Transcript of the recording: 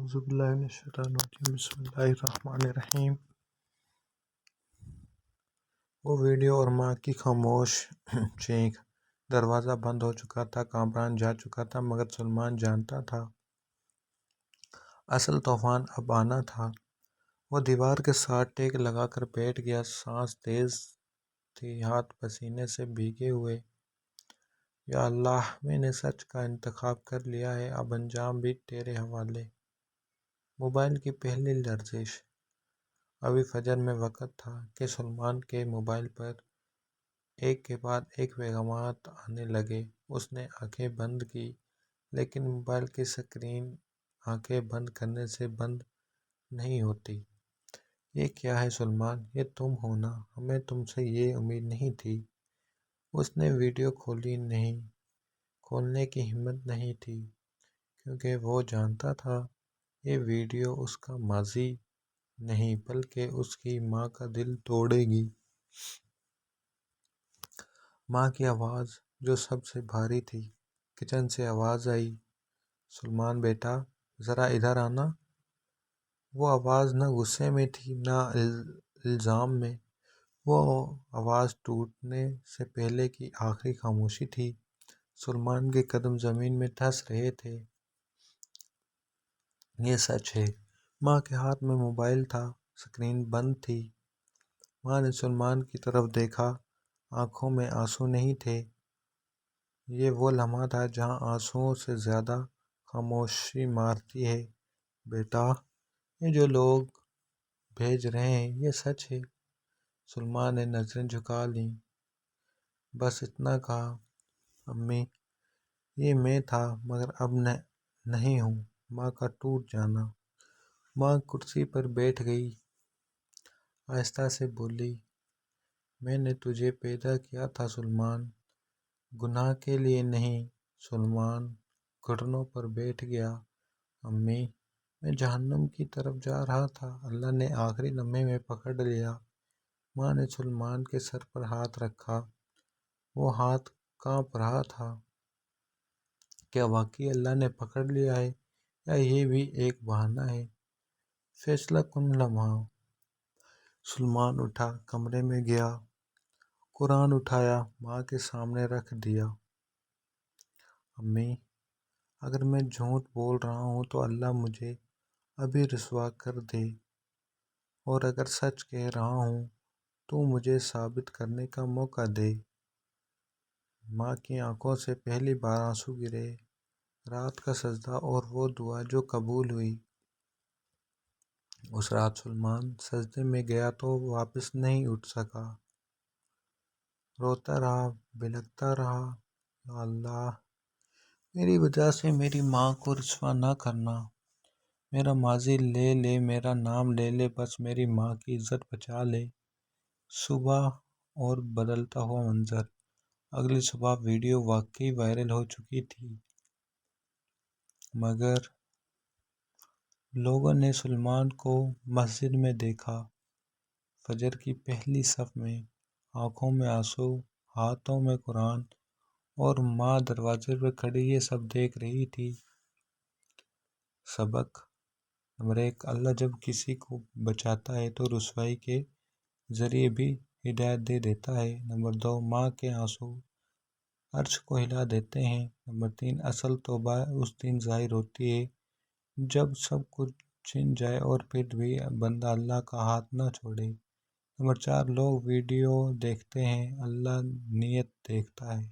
اعوذ باللہ من الشیطان الرجیم بسم اللہ الرحمن الرحیم۔ وہ ویڈیو اور ماں کی خاموش چینخ۔ دروازہ بند ہو چکا تھا، کامران جا چکا تھا، مگر سلمان جانتا تھا اصل طوفان اب آنا تھا۔ وہ دیوار کے ساتھ ٹیک لگا کر بیٹھ گیا، سانس تیز تھی، ہاتھ پسینے سے بھیگے ہوئے۔ یا اللہ، میں نے سچ کا انتخاب کر لیا ہے، اب انجام بھی تیرے حوالے۔ موبائل کی پہلی لرزش۔ ابھی فجر میں وقت تھا کہ سلمان کے موبائل پر ایک کے بعد ایک پیغامات آنے لگے۔ اس نے آنکھیں بند کی، لیکن موبائل کی سکرین آنکھیں بند کرنے سے بند نہیں ہوتی۔ یہ کیا ہے سلمان؟ یہ تم ہو نا؟ ہمیں تم سے یہ امید نہیں تھی۔ اس نے ویڈیو کھولی نہیں، کھولنے کی ہمت نہیں تھی، کیونکہ وہ جانتا تھا یہ ویڈیو اس کا ماضی نہیں بلکہ اس کی ماں کا دل توڑے گی۔ ماں کی آواز جو سب سے بھاری تھی۔ کچن سے آواز آئی، سلمان بیٹا ذرا ادھر آنا۔ وہ آواز نہ غصے میں تھی نہ الزام میں، وہ آواز ٹوٹنے سے پہلے کی آخری خاموشی تھی۔ سلمان کے قدم زمین میں دھس رہے تھے۔ یہ سچ ہے، ماں کے ہاتھ میں موبائل تھا، سکرین بند تھی۔ ماں نے سلمان کی طرف دیکھا، آنکھوں میں آنسو نہیں تھے۔ یہ وہ لمحہ تھا جہاں آنسوؤں سے زیادہ خاموشی مارتی ہے۔ بیٹا، یہ جو لوگ بھیج رہے ہیں یہ سچ ہے؟ سلمان نے نظریں جھکا لیں، بس اتنا کہا، امی یہ میں تھا مگر اب نہیں ہوں۔ ماں کا ٹوٹ جانا۔ ماں کرسی پر بیٹھ گئی، آہستہ سے بولی، میں نے تجھے پیدا کیا تھا سلمان، گناہ کے لیے نہیں۔ سلمان گھٹنوں پر بیٹھ گیا، امی میں جہنم کی طرف جا رہا تھا، اللہ نے آخری لمحے میں پکڑ لیا۔ ماں نے سلمان کے سر پر ہاتھ رکھا، وہ ہاتھ کانپ رہا تھا۔ کیا واقعی اللہ نے پکڑ لیا ہے یا یہ بھی ایک بہانہ ہے؟ فیصلہ کن لمحہ۔ سلمان اٹھا، کمرے میں گیا، قرآن اٹھایا، ماں کے سامنے رکھ دیا۔ امی اگر میں جھوٹ بول رہا ہوں تو اللہ مجھے ابھی رسوا کر دے، اور اگر سچ کہہ رہا ہوں تو مجھے ثابت کرنے کا موقع دے۔ ماں کی آنکھوں سے پہلی بار آنسو گرے۔ رات کا سجدہ اور وہ دعا جو قبول ہوئی۔ اس رات سلمان سجدے میں گیا تو واپس نہیں اٹھ سکا، روتا رہا، بلکتا رہا، یا اللہ میری وجہ سے میری ماں کو رسوا نہ کرنا، میرا ماضی لے لے، میرا نام لے لے، بس میری ماں کی عزت بچا لے۔ صبح اور بدلتا ہوا منظر۔ اگلی صبح ویڈیو واقعی وائرل ہو چکی تھی، مگر لوگوں نے سلمان کو مسجد میں دیکھا، فجر کی پہلی صف میں، آنکھوں میں آنسو، ہاتھوں میں قرآن، اور ماں دروازے پر کھڑی یہ سب دیکھ رہی تھی۔ سبق نمبر 1، اللہ جب کسی کو بچاتا ہے تو رسوائی کے ذریعے بھی ہدایت دے دیتا ہے۔ نمبر 2، ماں کے آنسو عرش کو ہلا دیتے ہیں۔ نمبر 3، اصل توبہ اس دن ظاہر ہوتی ہے جب سب کچھ چھن جائے اور پھر بھی بندہ اللہ کا ہاتھ نہ چھوڑے۔ نمبر 4، لوگ ویڈیو دیکھتے ہیں، اللہ نیت دیکھتا ہے۔